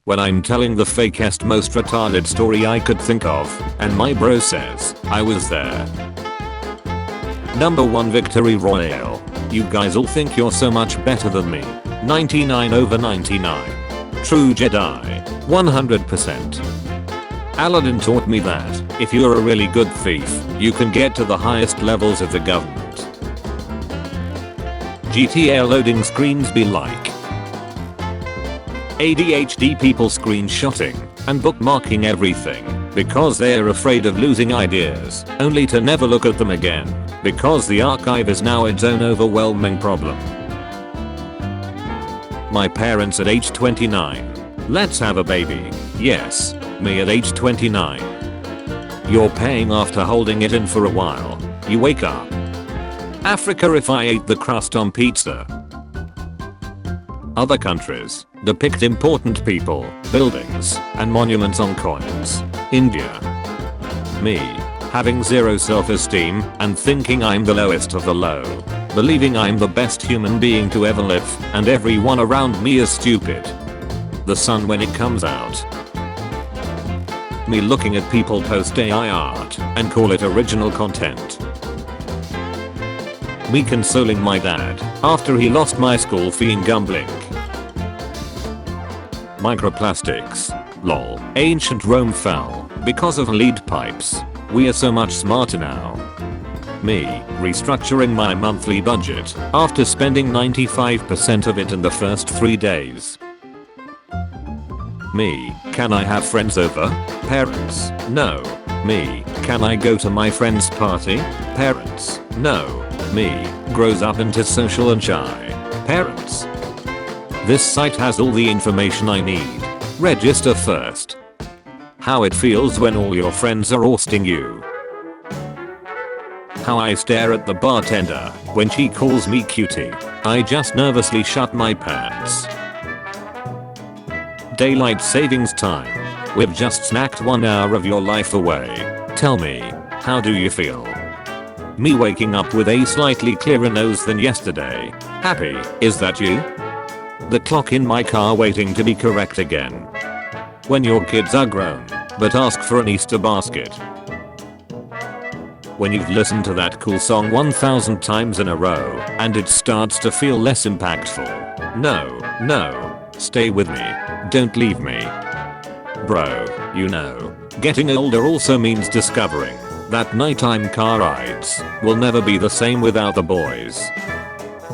when I'm telling the fakest most retarded story I could think of, and my bro says, I was there. Number 1 Victory Royale. You guys all think you're so much better than me. 99 over 99. True Jedi. 100%. Aladdin taught me that, if you're a really good thief, you can get to the highest levels of the government. GTA loading screens be like. ADHD people screenshotting and bookmarking everything because they're afraid of losing ideas, only to never look at them again because the archive is now its own overwhelming problem. My parents at age 29. Let's have a baby. Yes, me at age 29. You're paying after holding it in for a while. You wake up. Africa if I ate the crust on pizza. Other countries depict important people, buildings, and monuments on coins. India. Me. Having zero self-esteem and thinking I'm the lowest of the low. Believing I'm the best human being to ever live and everyone around me is stupid. The sun when it comes out. Me looking at people post AI art and call it original content. Me consoling my dad after he lost my school fee in gambling. Microplastics. Lol. Ancient Rome fell because of lead pipes. We are so much smarter now. Me restructuring my monthly budget after spending 95% of it in the first 3 days. Me, can I have friends over? Parents, no. Me, can I go to my friend's party? Parents, no. Me, grows up into social and shy. Parents. This site has all the information I need. Register first. How it feels when all your friends are ousting you. How I stare at the bartender when she calls me cutie. I just nervously shut my pants. Daylight savings time. We've just snacked 1 hour of your life away. Tell me, how do you feel? Me waking up with a slightly clearer nose than yesterday. Happy, is that you? The clock in my car waiting to be correct again. When your kids are grown, but ask for an Easter basket. When you've listened to that cool song 1000 times in a row and it starts to feel less impactful. No, stay with me. Don't leave me. Bro, you know, getting older also means discovering that nighttime car rides will never be the same without the boys.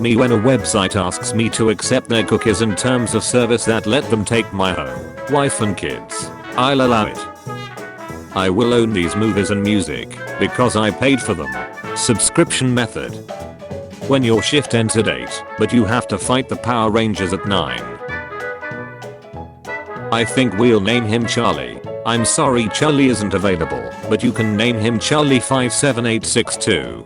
Me when a website asks me to accept their cookies and terms of service that let them take my home, wife and kids, I'll allow it. I will own these movies and music because I paid for them. Subscription method. When your shift ends at 8, but you have to fight the Power Rangers at 9. I think we'll name him Charlie. I'm sorry Charlie isn't available, but you can name him Charlie 57862.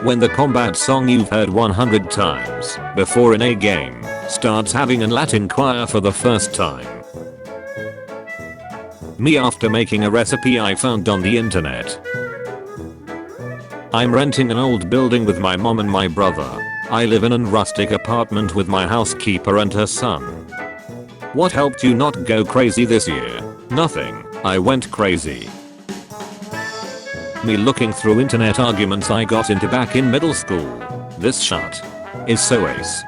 When the combat song you've heard 100 times before in a game starts having a Latin choir for the first time. Me after making a recipe I found on the internet. I'm renting an old building with my mom and my brother. I live in a rustic apartment with my housekeeper and her son. What helped you not go crazy this year? Nothing. I went crazy. Me looking through internet arguments I got into back in middle school. This shut is so ace.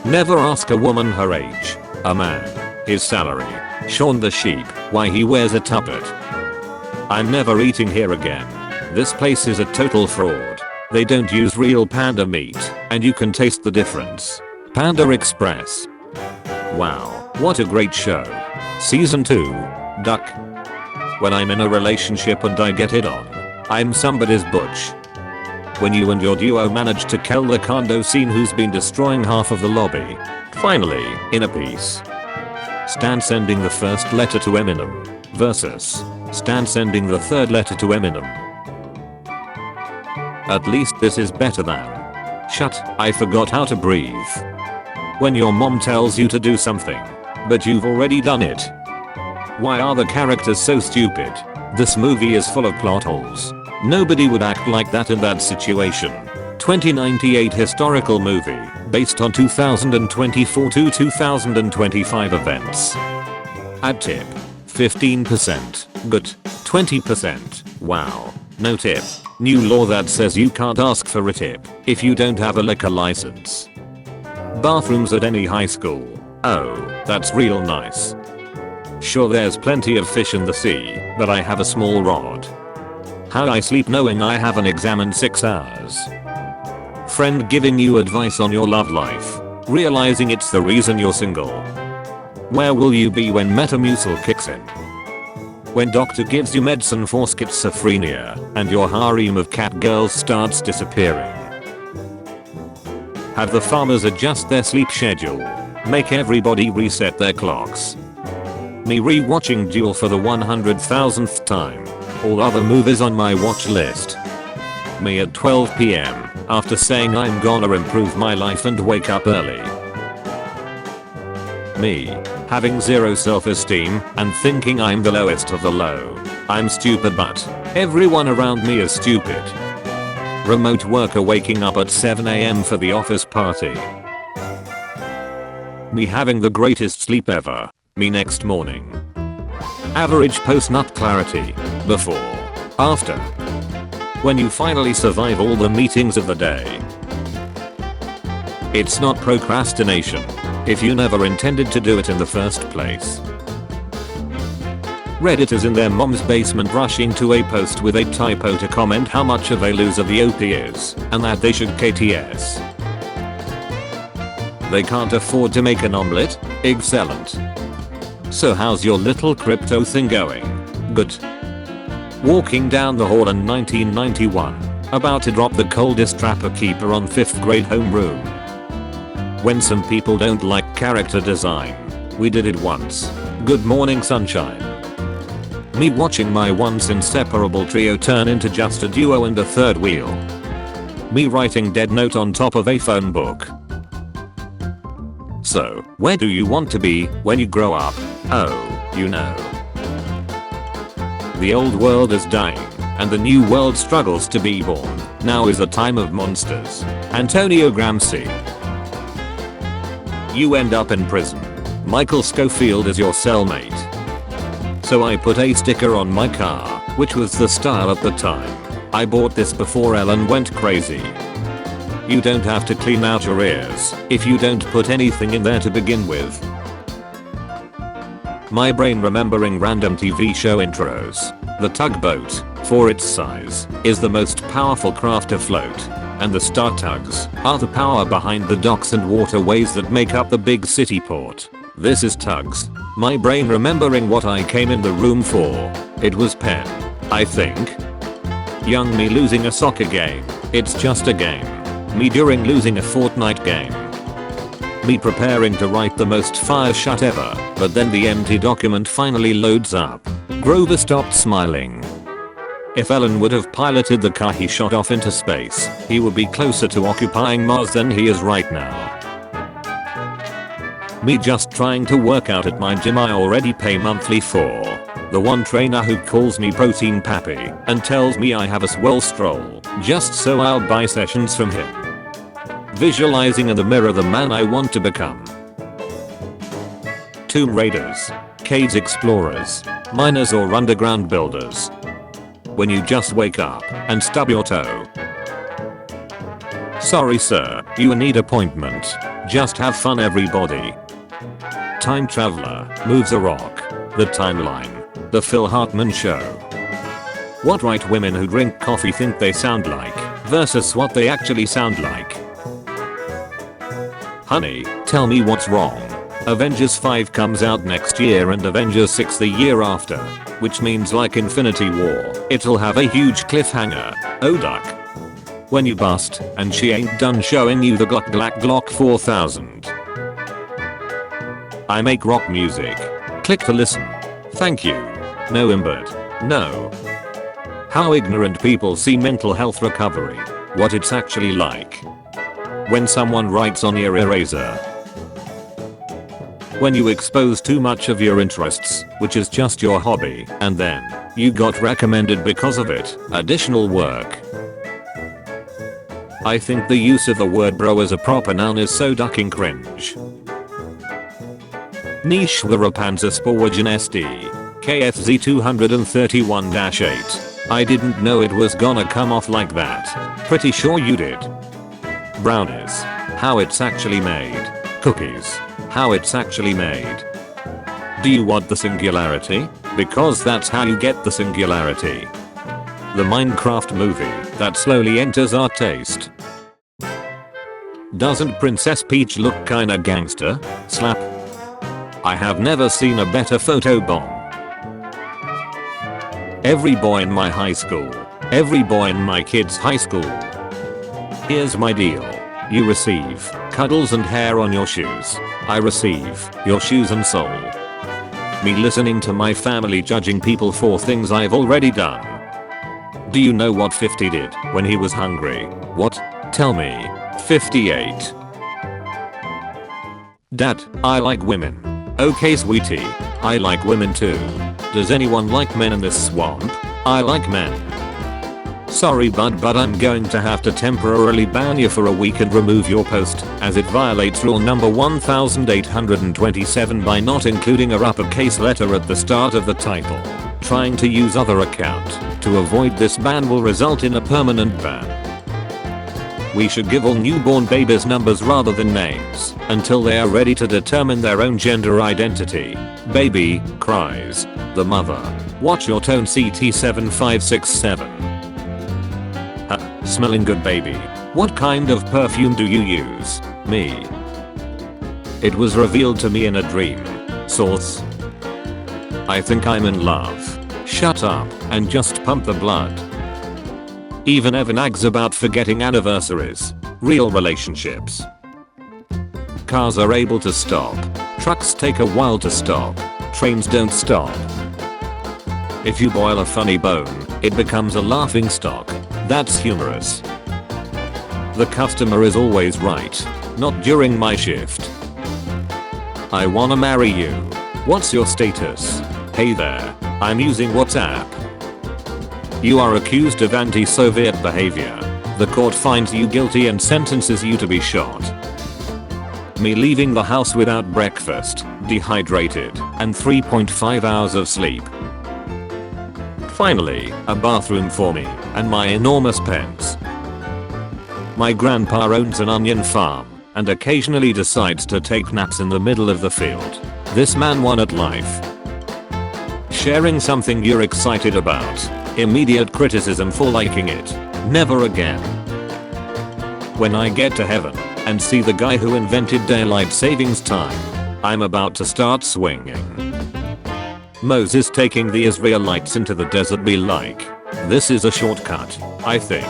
Never ask a woman her age, a man his salary, Shaun the sheep why he wears a tuppet. I'm never eating here again. This place is a total fraud. They don't use real panda meat and you can taste the difference. Panda Express. Wow, what a great show. Season 2. Duck. When I'm in a relationship and I get it on, I'm somebody's butch. When you and your duo manage to kill the condo scene who's been destroying half of the lobby. Finally, in a piece. Stan sending the first letter to Eminem versus Stan sending the third letter to Eminem. At least this is better than shut, I forgot how to breathe. When your mom tells you to do something, but you've already done it. Why are the characters so stupid? This movie is full of plot holes. Nobody would act like that in that situation. 2098 historical movie based on 2024 to 2025 events. Add tip. 15%. Good. 20%. Wow. No tip. New law that says you can't ask for a tip if you don't have a liquor license. Bathrooms at any high school. Oh, that's real nice. Sure, there's plenty of fish in the sea, but I have a small rod. How I sleep knowing I have an exam in 6 hours. Friend giving you advice on your love life, realizing it's the reason you're single. Where will you be when Metamucil kicks in? When doctor gives you medicine for schizophrenia and your harem of cat girls starts disappearing. Have the farmers adjust their sleep schedule. Make everybody reset their clocks. Me rewatching Duel for the 100,000th time. All other movies on my watch list. Me at 12 PM after saying I'm gonna improve my life and wake up early. Me having zero self-esteem and thinking I'm the lowest of the low. I'm stupid but everyone around me is stupid. Remote worker waking up at 7 AM for the office party. Me having the greatest sleep ever. Me next morning. Average post-nut clarity. Before. After. When you finally survive all the meetings of the day. It's not procrastination if you never intended to do it in the first place. Redditors in their mom's basement rushing to a post with a typo to comment how much of a loser the OP is and that they should KTS. They can't afford to make an omelette? Excellent. So how's your little crypto thing going? Good. Walking down the hall in 1991, about to drop the coldest trapper keeper on 5th grade homeroom. When some people don't like character design. We did it once. Good morning sunshine. Me watching my once inseparable trio turn into just a duo and a third wheel. Me writing dead note on top of a phone book. So, where do you want to be when you grow up? Oh, you know. The old world is dying, and the new world struggles to be born. Now is the time of monsters. Antonio Gramsci. You end up in prison. Michael Scofield is your cellmate. So I put a sticker on my car, which was the style at the time. I bought this before Ellen went crazy. You don't have to clean out your ears if you don't put anything in there to begin with. My brain remembering random TV show intros. The tugboat, for its size, is the most powerful craft afloat, and the star tugs are the power behind the docks and waterways that make up the big city port. This is tugs. My brain remembering what I came in the room for. It was pen, I think. Young me losing a soccer game. It's just a game. Me during losing a Fortnite game. Me preparing to write the most fire shot ever, but then the empty document finally loads up. Grover stopped smiling. If Ellen would have piloted the car he shot off into space, he would be closer to occupying Mars than he is right now. Me just trying to work out at my gym I already pay monthly for. The one trainer who calls me protein pappy and tells me I have a swell stroll just so I'll buy sessions from him. Visualizing in the mirror the man I want to become. Tomb Raiders, Caves Explorers, miners or underground builders. When you just wake up and stub your toe. Sorry sir, you need appointment. Just have fun everybody. Time traveler, moves a rock. The timeline. The Phil Hartman Show. What right women who drink coffee think they sound like versus what they actually sound like. Honey, tell me what's wrong. Avengers 5 comes out next year and Avengers 6 the year after, which means like Infinity War, it'll have a huge cliffhanger. Oh duck. When you bust and she ain't done showing you the Glock 4000. I make rock music. Click to listen. Thank you. No imbert. No. How ignorant people see mental health recovery. What it's actually like. When someone writes on your eraser. When you expose too much of your interests, which is just your hobby, and then you got recommended because of it, additional work. I think the use of the word bro as a proper noun is so ducking cringe. Niche the Rapanza Sporgen SD. KFZ 231-8. I didn't know it was gonna come off like that. Pretty sure you did. Brownies. How it's actually made. Cookies. How it's actually made. Do you want the singularity? Because that's how you get the singularity. The Minecraft movie that slowly enters our taste. Doesn't Princess Peach look kinda gangster? Slap. I have never seen a better photo bomb. Every boy in my high school. Every boy in my kid's high school. Here's my deal. You receive cuddles and hair on your shoes. I receive your shoes and soul. Me listening to my family judging people for things I've already done. Do you know what 50 did when he was hungry? What? Tell me. 58. Dad, I like women. Okay sweetie, I like women too. Does anyone like men in this swamp? I like men. Sorry bud, but I'm going to have to temporarily ban you for a week and remove your post as it violates rule number 1827 by not including a uppercase letter at the start of the title. Trying to use other account to avoid this ban will result in a permanent ban. We should give all newborn babies numbers rather than names until they are ready to determine their own gender identity. Baby cries. The mother. Watch your tone CT7567. Smelling good baby. What kind of perfume do you use? Me. It was revealed to me in a dream. Source. I think I'm in love. Shut up and just pump the blood. Even Evan nags about forgetting anniversaries. Real relationships. Cars are able to stop. Trucks take a while to stop. Trains don't stop. If you boil a funny bone, it becomes a laughing stock. That's humorous. The customer is always right. Not during my shift. I wanna marry you. What's your status? Hey there, I'm using WhatsApp. You are accused of anti-Soviet behavior. The court finds you guilty and sentences you to be shot. Me leaving the house without breakfast, dehydrated, and 3.5 hours of sleep. Finally, a bathroom for me and my enormous pets. My grandpa owns an onion farm and occasionally decides to take naps in the middle of the field. This man won at life. Sharing something you're excited about. Immediate criticism for liking it. Never again. When I get to heaven and see the guy who invented daylight savings time, I'm about to start swinging. Moses taking the Israelites into the desert be like. This is a shortcut, I think.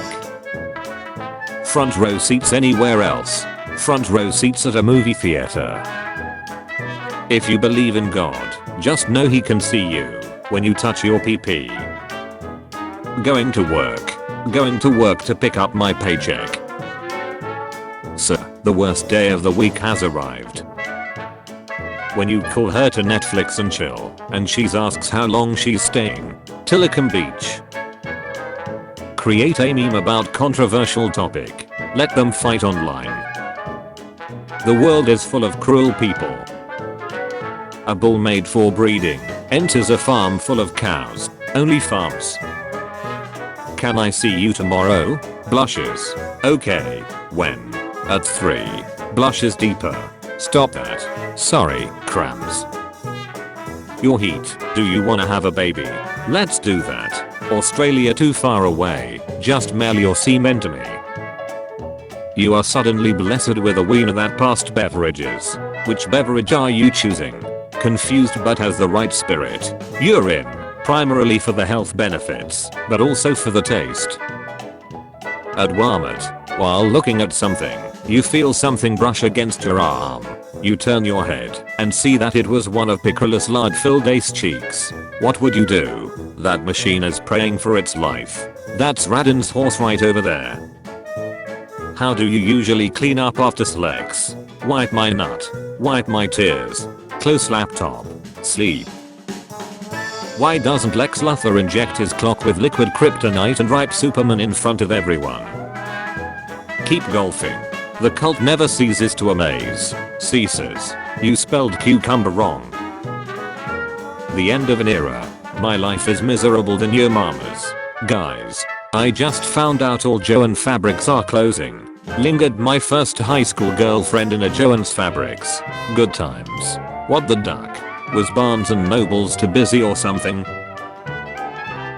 Front row seats anywhere else. Front row seats at a movie theater. If you believe in God, just know he can see you when you touch your PP. Going to work. Going to work to pick up my paycheck. Sir, the worst day of the week has arrived. When you call her to Netflix and chill, and she asks how long she's staying. Tillicum Beach. Create a meme about controversial topic. Let them fight online. The world is full of cruel people. A bull made for breeding enters a farm full of cows. Only farms. Can I see you tomorrow? Blushes. Okay. When? At 3. Blushes deeper. Stop that. Sorry, cramps. Your heat. Do you wanna have a baby? Let's do that. Australia too far away. Just mail your semen to me. You are suddenly blessed with a wiener that passed beverages. Which beverage are you choosing? Confused but has the right spirit. Urine. Primarily for the health benefits, but also for the taste. At Walmart. While looking at something, you feel something brush against your arm. You turn your head and see that it was one of Piccolo's lard-filled ace cheeks. What would you do? That machine is praying for its life. That's Radin's horse right over there. How do you usually clean up after sex? Wipe my nut. Wipe my tears. Close laptop. Sleep. Why doesn't Lex Luthor inject his clock with liquid kryptonite and write Superman in front of everyone? Keep golfing. The cult never ceases to amaze. Ceases. You spelled cucumber wrong. The end of an era. My life is miserable than your mama's. Guys, I just found out all Joann Fabrics are closing. Lingered my first high school girlfriend in a Joann's Fabrics. Good times. What the duck? Was Barnes and Noble's too busy or something?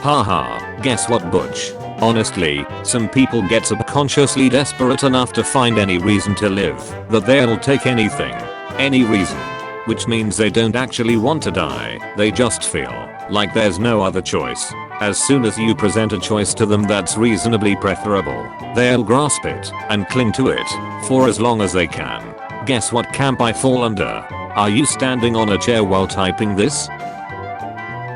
Haha, guess what, Butch? Honestly, some people get subconsciously desperate enough to find any reason to live that they'll take anything. Any reason. Which means they don't actually want to die, they just feel like there's no other choice. As soon as you present a choice to them that's reasonably preferable, they'll grasp it and cling to it for as long as they can. Guess what camp I fall under? Are you standing on a chair while typing this?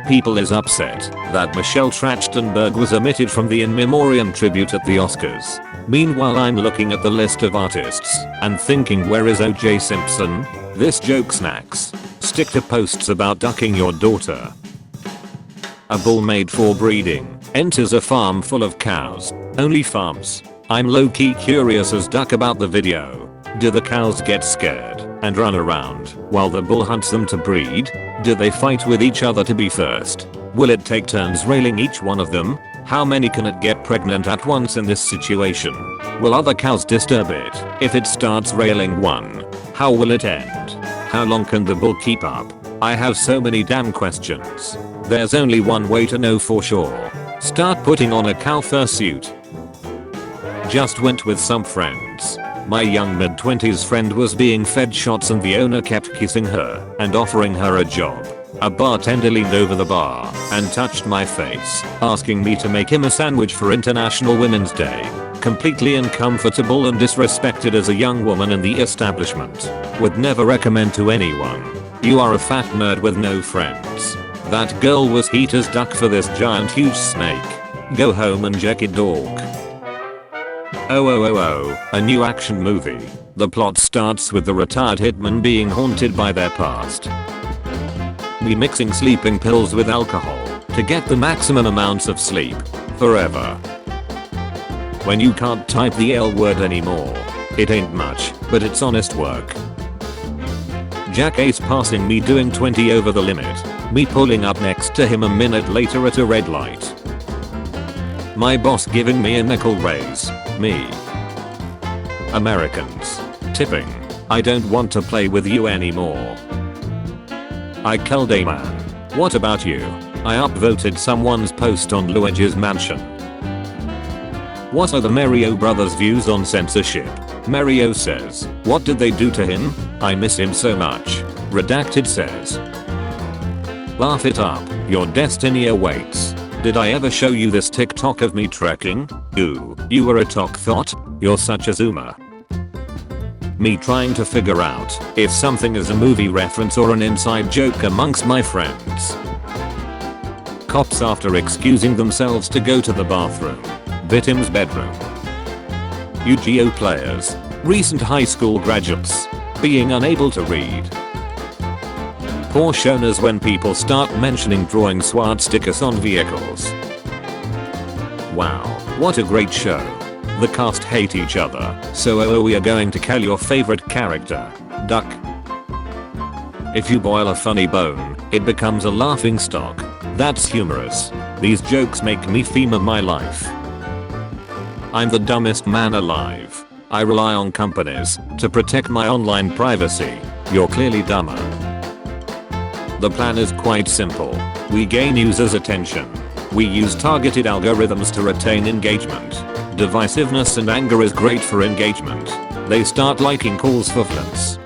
People is upset that Michelle Trachtenberg was omitted from the In Memoriam tribute at the Oscars. Meanwhile, I'm looking at the list of artists and thinking, where is O.J. Simpson? This joke snacks. Stick to posts about ducking your daughter. A bull made for breeding enters a farm full of cows. Only farms. I'm low-key curious as duck about the video. Do the cows get scared and run around while the bull hunts them to breed? Do they fight with each other to be first? Will it take turns railing each one of them? How many can it get pregnant at once in this situation? Will other cows disturb it if it starts railing one? How will it end? How long can the bull keep up? I have so many damn questions. There's only one way to know for sure. Start putting on a cow fursuit. Just went with some friends. My young mid-20s friend was being fed shots and the owner kept kissing her and offering her a job. A bartender leaned over the bar and touched my face, asking me to make him a sandwich for International Women's Day. Completely uncomfortable and disrespected as a young woman in the establishment. Would never recommend to anyone. You are a fat nerd with no friends. That girl was heat as duck for this giant huge snake. Go home and check it, dog. Oh, a new action movie. The plot starts with the retired hitman being haunted by their past. Me mixing sleeping pills with alcohol to get the maximum amounts of sleep forever. When you can't type the L word anymore, it ain't much, but it's honest work. Jack Ace passing me doing 20 over the limit, me pulling up next to him a minute later at a red light. My boss giving me a nickel raise, me. Americans. Tipping. I don't want to play with you anymore. I killed a man. What about you? I upvoted someone's post on Luigi's mansion. What are the Mario brothers' views on censorship? Mario says, what did they do to him? I miss him so much. Redacted says, laugh it up, your destiny awaits. Did I ever show you this TikTok of me trekking? Ooh, you were a talk thought? You're such a zoomer. Me trying to figure out if something is a movie reference or an inside joke amongst my friends. Cops after excusing themselves to go to the bathroom. Victim's bedroom. Yu-Gi-Oh players. Recent high school graduates. Being unable to read. Poor shoners when people start mentioning drawing sword stickers on vehicles. Wow, what a great show. The cast hate each other, so we are going to kill your favorite character, Duck. If you boil a funny bone, it becomes a laughing stock. That's humorous. These jokes make me theme of my life. I'm the dumbest man alive. I rely on companies to protect my online privacy. You're clearly dumber. The plan is quite simple. We gain users' attention. We use targeted algorithms to retain engagement. Divisiveness and anger is great for engagement. They start liking calls for violence.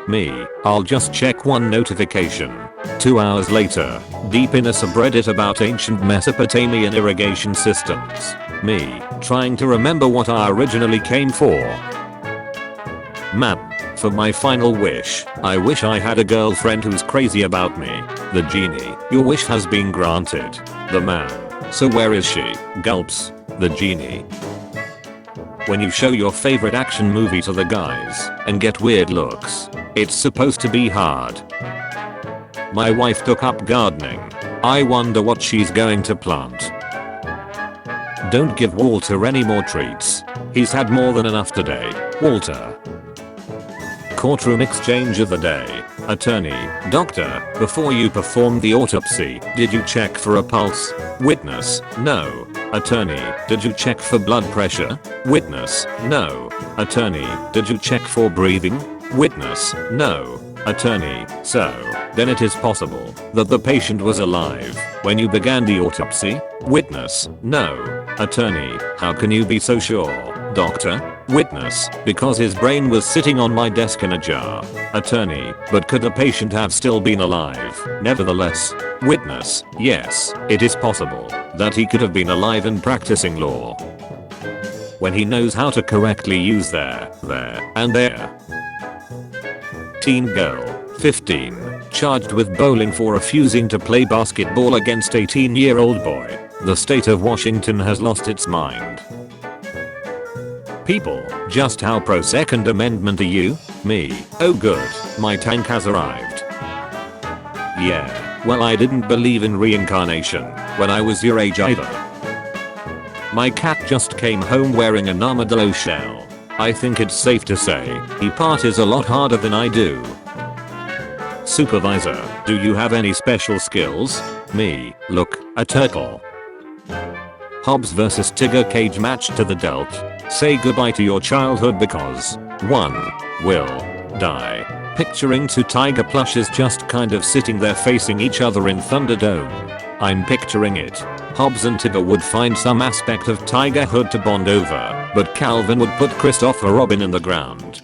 Me, I'll just check one notification. 2 hours later, deep in a subreddit about ancient Mesopotamian irrigation systems. Me, trying to remember what I originally came for. Man, for my final wish, I wish I had a girlfriend who's crazy about me. The genie, your wish has been granted. The man, so where is she? Gulps. The genie. When you show your favorite action movie to the guys and get weird looks, it's supposed to be hard. My wife took up gardening. I wonder what she's going to plant. Don't give Walter any more treats. He's had more than enough today. Walter. Courtroom exchange of the day. Attorney, doctor, before you performed the autopsy, did you check for a pulse? Witness, no. Attorney, did you check for blood pressure? Witness, no. Attorney, did you check for breathing? Witness, no. Attorney, so, then it is possible that the patient was alive when you began the autopsy? Witness, no. Attorney, how can you be so sure? Doctor? Witness, because his brain was sitting on my desk in a jar. Attorney, but could the patient have still been alive? Nevertheless. Witness, yes, it is possible that he could have been alive and practicing law. When he knows how to correctly use there, and there. Teen girl, 15, charged with bowling for refusing to play basketball against 18-year-old boy. The state of Washington has lost its mind. People, just how pro Second Amendment are you? Me, oh good, my tank has arrived. Yeah, well I didn't believe in reincarnation when I was your age either. My cat just came home wearing an armadillo shell. I think it's safe to say he parties a lot harder than I do. Supervisor, do you have any special skills? Me, look, a turtle. Hobbs vs Tigger cage match to the dealt. Say goodbye to your childhood because one will die. Picturing two tiger plushes just kind of sitting there facing each other in Thunderdome. I'm picturing it. Hobbs and Tigger would find some aspect of tigerhood to bond over, but Calvin would put Christopher Robin in the ground.